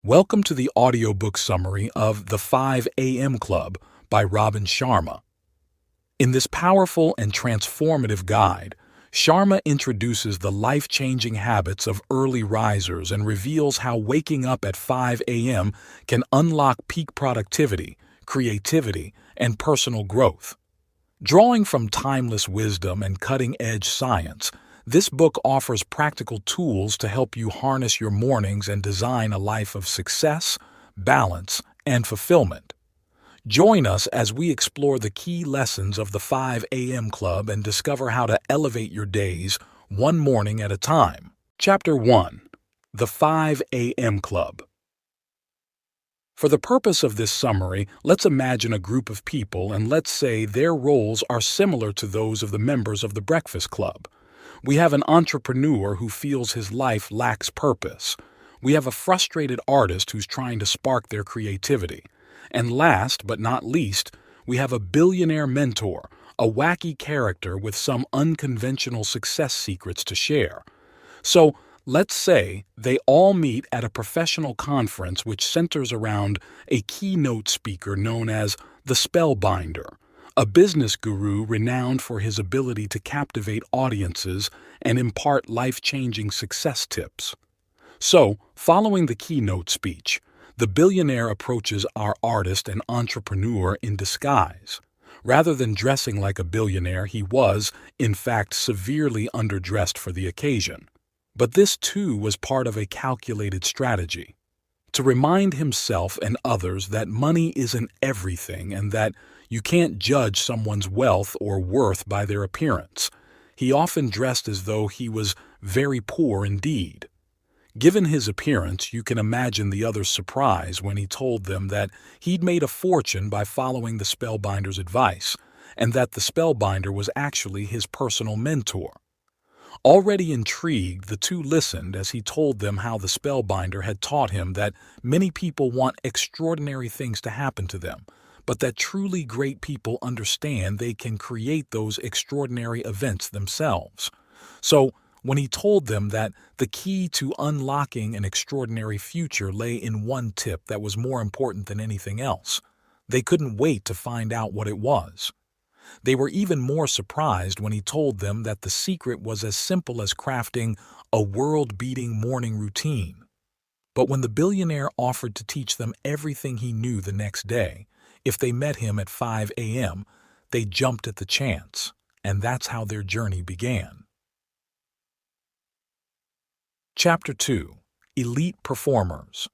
Welcome to the audiobook summary of The 5 a.m. Club by Robin Sharma. In this powerful and transformative guide, Sharma introduces the life-changing habits of early risers and reveals how waking up at 5 a.m. can unlock peak productivity, creativity, and personal growth. Drawing from timeless wisdom and cutting-edge science, this book offers practical tools to help you harness your mornings and design a life of success, balance, and fulfillment. Join us as we explore the key lessons of the 5 a.m. Club and discover how to elevate your days one morning at a time. Chapter 1. The 5 a.m. Club. For the purpose of this summary, let's imagine a group of people and let's say their roles are similar to those of the members of the Breakfast Club. We have an entrepreneur who feels his life lacks purpose. We have a frustrated artist who's trying to spark their creativity. And last but not least, we have a billionaire mentor, a wacky character with some unconventional success secrets to share. So, let's say they all meet at a professional conference which centers around a keynote speaker known as the Spellbinder, a business guru renowned for his ability to captivate audiences and impart life-changing success tips. So, following the keynote speech, the billionaire approaches our artist and entrepreneur in disguise. Rather than dressing like a billionaire, he was, in fact, severely underdressed for the occasion. But this, too, was part of a calculated strategy. To remind himself and others that money isn't everything and that you can't judge someone's wealth or worth by their appearance, he often dressed as though he was very poor indeed. Given his appearance, you can imagine the others' surprise when he told them that he'd made a fortune by following the Spellbinder's advice, and that the Spellbinder was actually his personal mentor. Already intrigued, the two listened as he told them how the Spellbinder had taught him that many people want extraordinary things to happen to them, but that truly great people understand they can create those extraordinary events themselves. So, when he told them that the key to unlocking an extraordinary future lay in one tip that was more important than anything else, they couldn't wait to find out what it was. They were even more surprised when he told them that the secret was as simple as crafting a world-beating morning routine. But when the billionaire offered to teach them everything he knew the next day, if they met him at 5 a.m., they jumped at the chance, and that's how their journey began. Chapter 2. Elite Performers.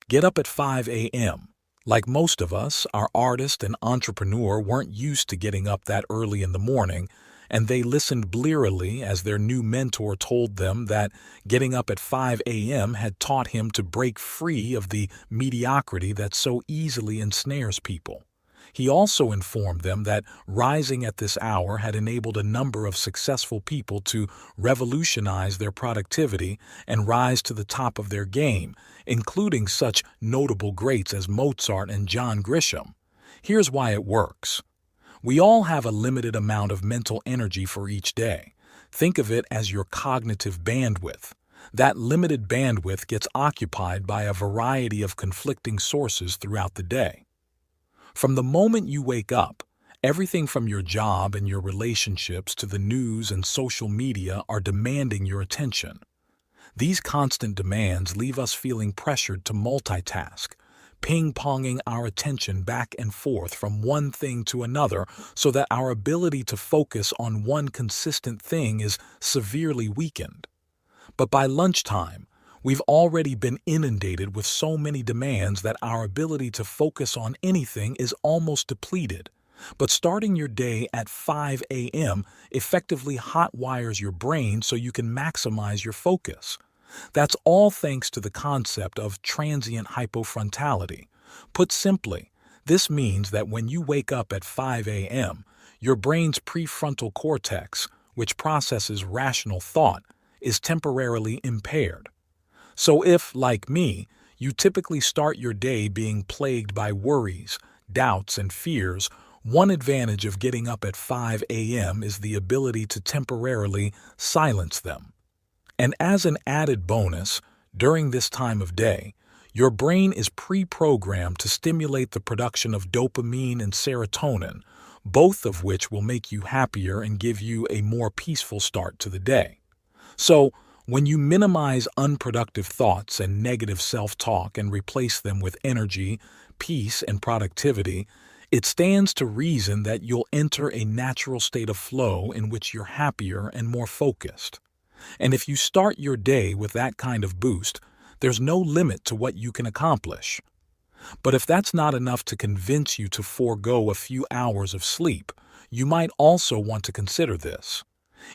Get up at 5 a.m. Like most of us, our artist and entrepreneur weren't used to getting up that early in the morning, and they listened blearily as their new mentor told them that getting up at 5 a.m. had taught him to break free of the mediocrity that so easily ensnares people. He also informed them that rising at this hour had enabled a number of successful people to revolutionize their productivity and rise to the top of their game, including such notable greats as Mozart and John Grisham. Here's why it works. We all have a limited amount of mental energy for each day. Think of it as your cognitive bandwidth. That limited bandwidth gets occupied by a variety of conflicting sources throughout the day. From the moment you wake up, everything from your job and your relationships to the news and social media are demanding your attention. These constant demands leave us feeling pressured to multitask, ping-ponging our attention back and forth from one thing to another so that our ability to focus on one consistent thing is severely weakened. But by lunchtime, we've already been inundated with so many demands that our ability to focus on anything is almost depleted. But starting your day at 5 a.m. effectively hotwires your brain so you can maximize your focus. That's all thanks to the concept of transient hypofrontality. Put simply, this means that when you wake up at 5 a.m., your brain's prefrontal cortex, which processes rational thought, is temporarily impaired. So if, like me, you typically start your day being plagued by worries, doubts, and fears, one advantage of getting up at 5 a.m. is the ability to temporarily silence them. And as an added bonus, during this time of day, Your brain is pre-programmed to stimulate the production of dopamine and serotonin, both of which will make you happier and give you a more peaceful start to the day. So, when you minimize unproductive thoughts and negative self-talk and replace them with energy, peace, and productivity, it stands to reason that you'll enter a natural state of flow in which you're happier and more focused. And if you start your day with that kind of boost, there's no limit to what you can accomplish. But if that's not enough to convince you to forego a few hours of sleep, you might also want to consider this.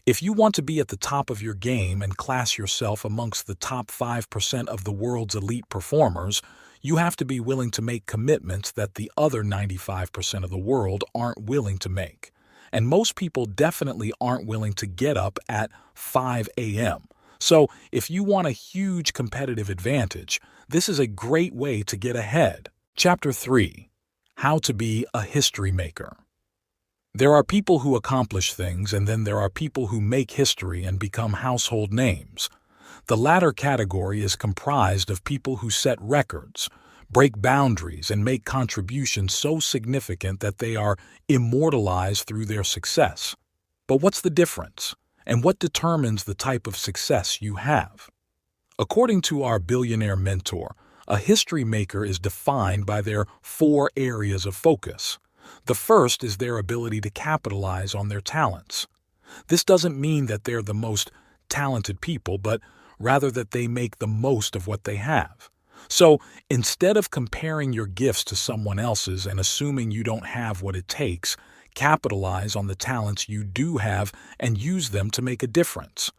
If you want to be at the top of your game and class yourself amongst the top 5% of the world's elite performers, you have to be willing to make commitments that the other 95% of the world aren't willing to make. And most people definitely aren't willing to get up at 5 a.m. So, if you want a huge competitive advantage, this is a great way to get ahead. Chapter 3. How to be a history maker. There are people who accomplish things, and then there are people who make history and become household names. The latter category is comprised of people who set records, break boundaries, and make contributions so significant that they are immortalized through their success. But what's the difference? And what determines the type of success you have? According to our billionaire mentor, a history maker is defined by their 4 areas of focus. The first is their ability to capitalize on their talents. This doesn't mean that they're the most talented people, but rather that they make the most of what they have. So, instead of comparing your gifts to someone else's and assuming you don't have what it takes, capitalize on the talents you do have and use them to make a difference.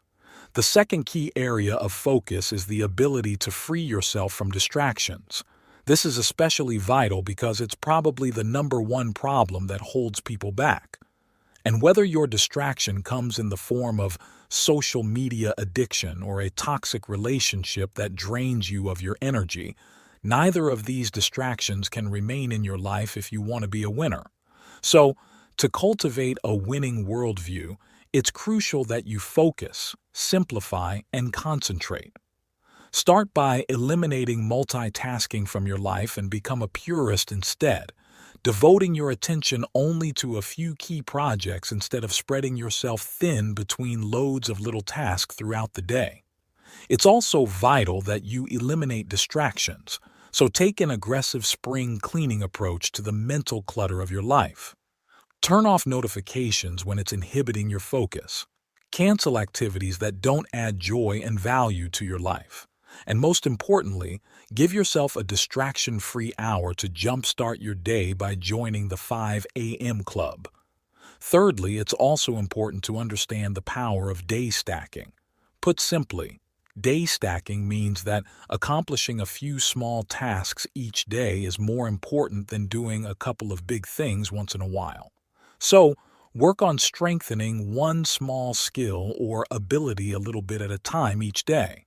The second key area of focus is the ability to free yourself from distractions. This is especially vital because it's probably the number one problem that holds people back. And whether your distraction comes in the form of social media addiction or a toxic relationship that drains you of your energy, neither of these distractions can remain in your life if you want to be a winner. So, to cultivate a winning worldview, it's crucial that you focus, simplify, and concentrate. Start by eliminating multitasking from your life and become a purist instead, devoting your attention only to a few key projects instead of spreading yourself thin between loads of little tasks throughout the day. It's also vital that you eliminate distractions, so take an aggressive spring cleaning approach to the mental clutter of your life. Turn off notifications when it's inhibiting your focus. Cancel activities that don't add joy and value to your life. And most importantly, give yourself a distraction-free hour to jumpstart your day by joining the 5 a.m. club. Thirdly, it's also important to understand the power of day stacking. Put simply, day stacking means that accomplishing a few small tasks each day is more important than doing a couple of big things once in a while. So, work on strengthening one small skill or ability a little bit at a time each day.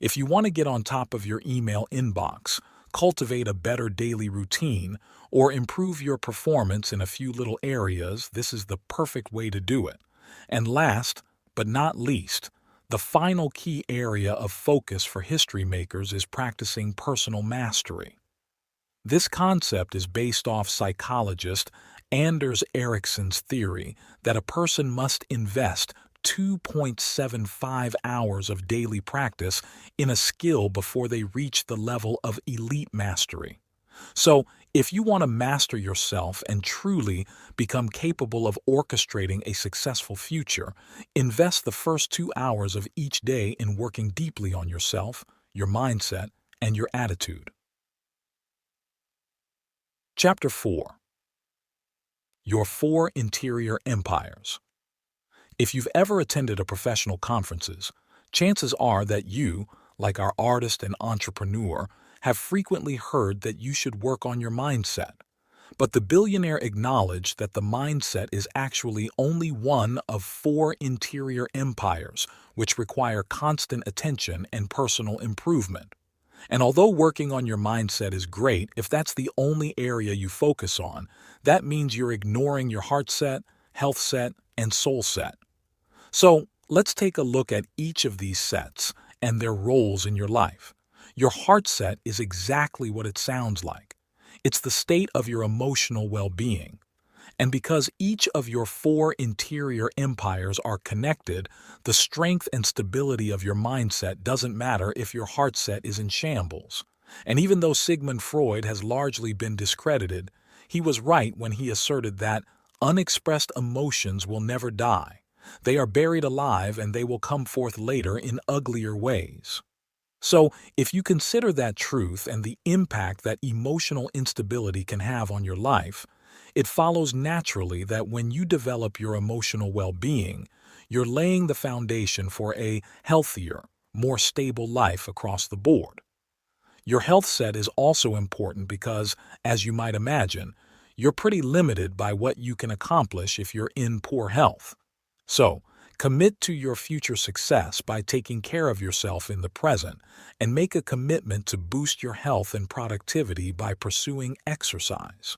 If you want to get on top of your email inbox, cultivate a better daily routine, or improve your performance in a few little areas, this is the perfect way to do it. And last, but not least, the final key area of focus for history makers is practicing personal mastery. This concept is based off psychologist Anders Ericsson's theory that a person must invest 2.75 hours of daily practice in a skill before they reach the level of elite mastery. So, if you want to master yourself and truly become capable of orchestrating a successful future, invest the first 2 hours of each day in working deeply on yourself, your mindset, and your attitude. Chapter 4. Your 4 Interior Empires. If you've ever attended a professional conferences, chances are that you, like our artist and entrepreneur, have frequently heard that you should work on your mindset. But the billionaire acknowledged that the mindset is actually only one of 4 interior empires, which require constant attention and personal improvement. And although working on your mindset is great, if that's the only area you focus on, that means you're ignoring your heart set, health set, and soul set. So, let's take a look at each of these sets and their roles in your life. Your heart set is exactly what it sounds like. It's the state of your emotional well-being. And because each of your four interior empires are connected, the strength and stability of your mindset doesn't matter if your heart set is in shambles. And even though Sigmund Freud has largely been discredited, he was right when he asserted that unexpressed emotions will never die. They are buried alive and they will come forth later in uglier ways. So, if you consider that truth and the impact that emotional instability can have on your life, it follows naturally that when you develop your emotional well-being, you're laying the foundation for a healthier, more stable life across the board. Your health set is also important because, as you might imagine, you're pretty limited by what you can accomplish if you're in poor health. So, commit to your future success by taking care of yourself in the present and make a commitment to boost your health and productivity by pursuing exercise.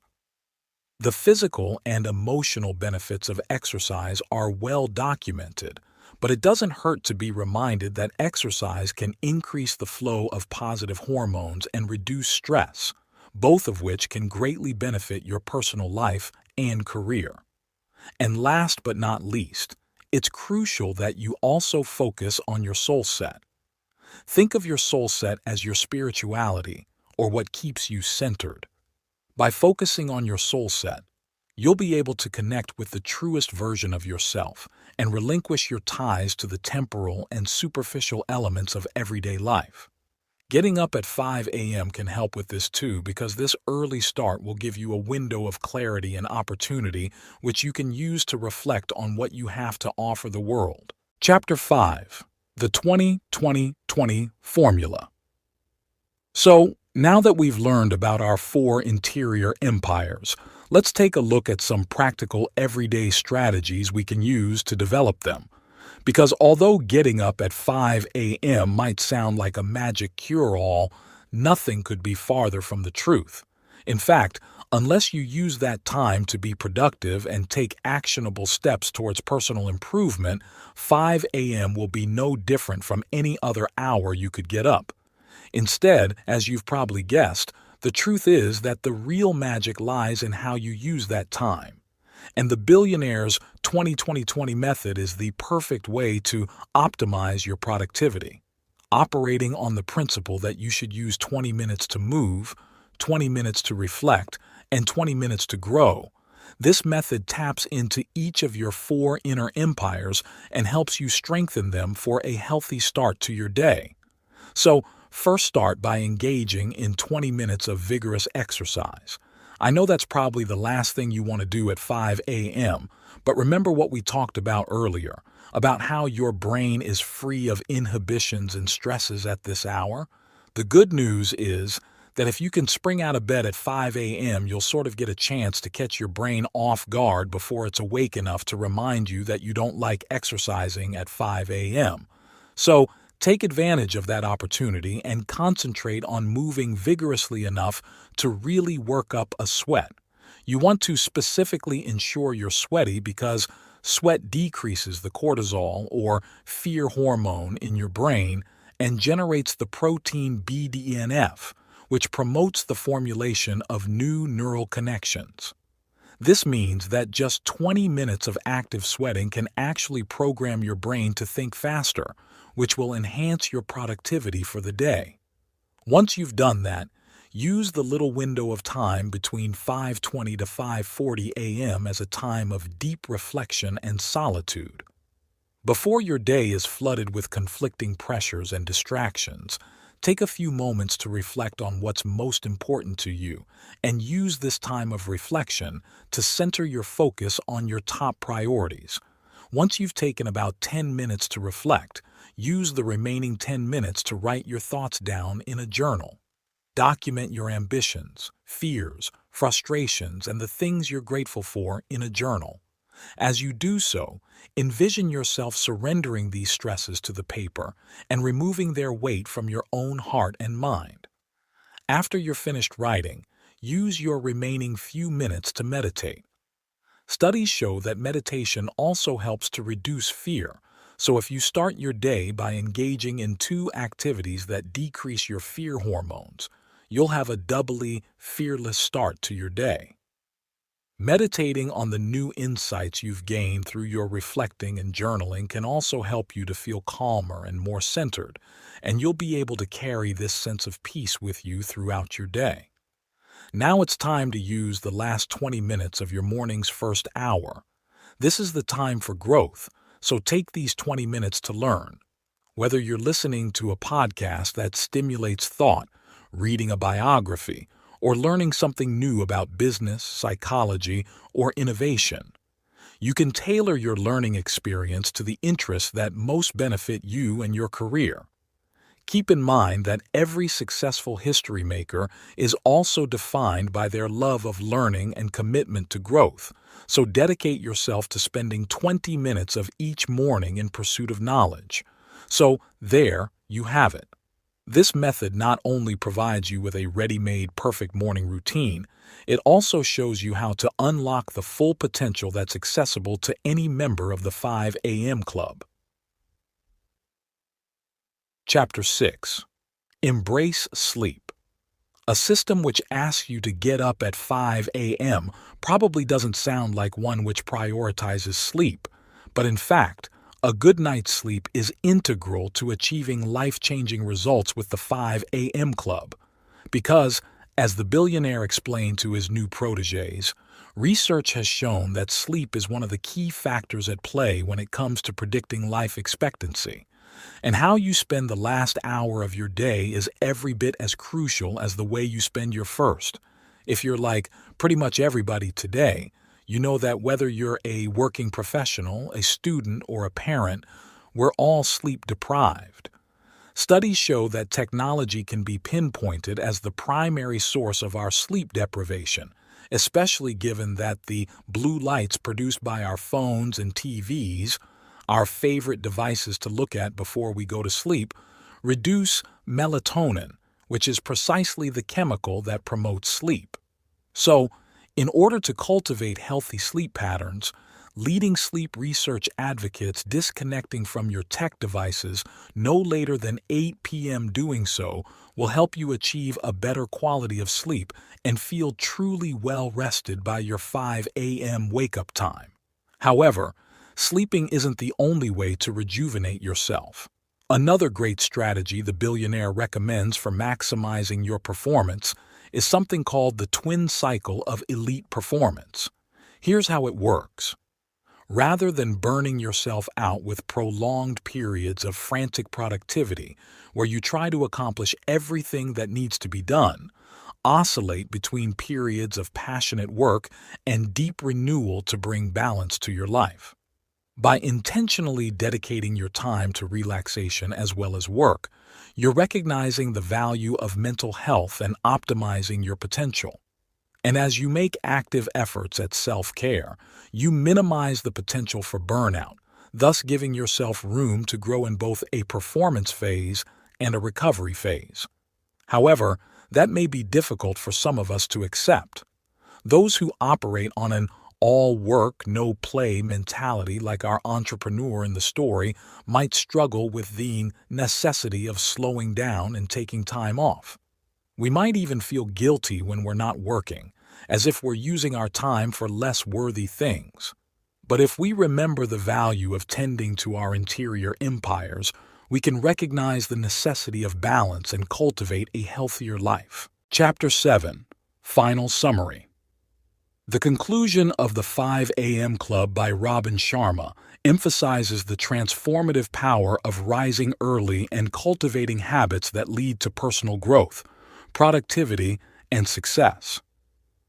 The physical and emotional benefits of exercise are well documented, but it doesn't hurt to be reminded that exercise can increase the flow of positive hormones and reduce stress, both of which can greatly benefit your personal life and career. And last but not least, it's crucial that you also focus on your soul set. Think of your soul set as your spirituality, or what keeps you centered. By focusing on your soul set, you'll be able to connect with the truest version of yourself and relinquish your ties to the temporal and superficial elements of everyday life. Getting up at 5 a.m. can help with this too, because this early start will give you a window of clarity and opportunity which you can use to reflect on what you have to offer the world. Chapter 5. The 20-20-20 Formula. So, now that we've learned about our four interior empires, let's take a look at some practical everyday strategies we can use to develop them. Because although getting up at 5 a.m. might sound like a magic cure-all, nothing could be farther from the truth. In fact, unless you use that time to be productive and take actionable steps towards personal improvement, 5 a.m. will be no different from any other hour you could get up. Instead, as you've probably guessed, the truth is that the real magic lies in how you use that time. And the billionaire's 20-20-20 method is the perfect way to optimize your productivity, operating on the principle that you should use 20 minutes to move, 20 minutes to reflect, and 20 minutes to grow. This method taps into each of your four inner empires and helps you strengthen them for a healthy start to your day. So, first start by engaging in 20 minutes of vigorous exercise. I know that's probably the last thing you want to do at 5 a.m., but remember what we talked about earlier, about how your brain is free of inhibitions and stresses at this hour? The good news is that if you can spring out of bed at 5 a.m., you'll sort of get a chance to catch your brain off guard before it's awake enough to remind you that you don't like exercising at 5 a.m. So, take advantage of that opportunity and concentrate on moving vigorously enough to really work up a sweat. You want to specifically ensure you're sweaty because sweat decreases the cortisol or fear hormone in your brain and generates the protein BDNF, which promotes the formulation of new neural connections. This means that just 20 minutes of active sweating can actually program your brain to think faster, which will enhance your productivity for the day. Once you've done that, use the little window of time between 5:20 to 5:40 a.m. as a time of deep reflection and solitude. Before your day is flooded with conflicting pressures and distractions, take a few moments to reflect on what's most important to you and use this time of reflection to center your focus on your top priorities. Once you've taken about 10 minutes to reflect, use the remaining 10 minutes to write your thoughts down in a journal. Document your ambitions, fears, frustrations, and the things you're grateful for in a journal. As you do so, envision yourself surrendering these stresses to the paper and removing their weight from your own heart and mind. After you're finished writing, use your remaining few minutes to meditate. Studies show that meditation also helps to reduce fear, So if you start your day by engaging in 2 activities that decrease your fear hormones, you'll have a doubly fearless start to your day. Meditating on the new insights you've gained through your reflecting and journaling can also help you to feel calmer and more centered, and you'll be able to carry this sense of peace with you throughout your day. Now it's time to use the last 20 minutes of your morning's first hour. This is the time for growth, so take these 20 minutes to learn. Whether you're listening to a podcast that stimulates thought, reading a biography, or learning something new about business, psychology, or innovation, you can tailor your learning experience to the interests that most benefit you and your career. Keep in mind that every successful history maker is also defined by their love of learning and commitment to growth, so dedicate yourself to spending 20 minutes of each morning in pursuit of knowledge. So there you have it. This method not only provides you with a ready-made perfect morning routine, it also shows you how to unlock the full potential that's accessible to any member of the 5 a.m. Club. Chapter 6. Embrace Sleep. A system which asks you to get up at 5 a.m. probably doesn't sound like one which prioritizes sleep, but in fact, a good night's sleep is integral to achieving life-changing results with the 5 a.m. Club. Because, as the billionaire explained to his new protégés, research has shown that sleep is one of the key factors at play when it comes to predicting life expectancy. And how you spend the last hour of your day is every bit as crucial as the way you spend your first. If you're like pretty much everybody today, you know that whether you're a working professional, a student, or a parent, we're all sleep deprived. Studies show that technology can be pinpointed as the primary source of our sleep deprivation, especially given that the blue lights produced by our phones and TVs, our favorite devices to look at before we go to sleep, reduce melatonin, which is precisely the chemical that promotes sleep. So, in order to cultivate healthy sleep patterns, leading sleep research advocates disconnecting from your tech devices no later than 8 p.m. Doing so will help you achieve a better quality of sleep and feel truly well rested by your 5 a.m. wake-up time. However, sleeping isn't the only way to rejuvenate yourself. Another great strategy the billionaire recommends for maximizing your performance is something called the twin cycle of elite performance. Here's how it works. Rather than burning yourself out with prolonged periods of frantic productivity where you try to accomplish everything that needs to be done, oscillate between periods of passionate work and deep renewal to bring balance to your life. By intentionally dedicating your time to relaxation as well as work, you're recognizing the value of mental health and optimizing your potential. And as you make active efforts at self-care, you minimize the potential for burnout, thus giving yourself room to grow in both a performance phase and a recovery phase. However, that may be difficult for some of us to accept. Those who operate on an all work, no play mentality like our entrepreneur in the story might struggle with the necessity of slowing down and taking time off. We might even feel guilty when we're not working, as if we're using our time for less worthy things. But if we remember the value of tending to our interior empires, we can recognize the necessity of balance and cultivate a healthier life. Chapter 7. Final Summary. The conclusion of the 5 a.m. Club by Robin Sharma emphasizes the transformative power of rising early and cultivating habits that lead to personal growth, productivity, and success.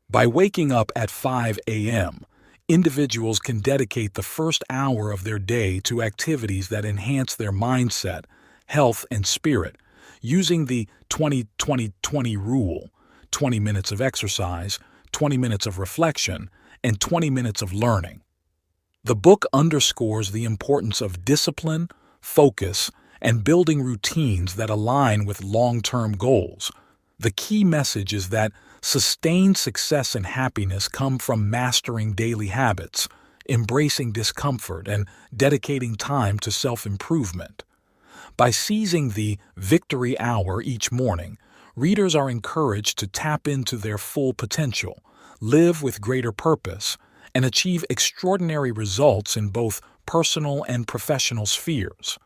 By waking up at 5 a.m., individuals can dedicate the first hour of their day to activities that enhance their mindset, health, and spirit, using the 20-20-20 rule: 20 minutes of exercise, 20 minutes of reflection, and 20 minutes of learning. The book underscores the importance of discipline, focus, and building routines that align with long-term goals. The key message is that sustained success and happiness come from mastering daily habits, embracing discomfort and dedicating time to self-improvement. By seizing the victory hour each morning, readers are encouraged to tap into their full potential, live with greater purpose, and achieve extraordinary results in both personal and professional spheres.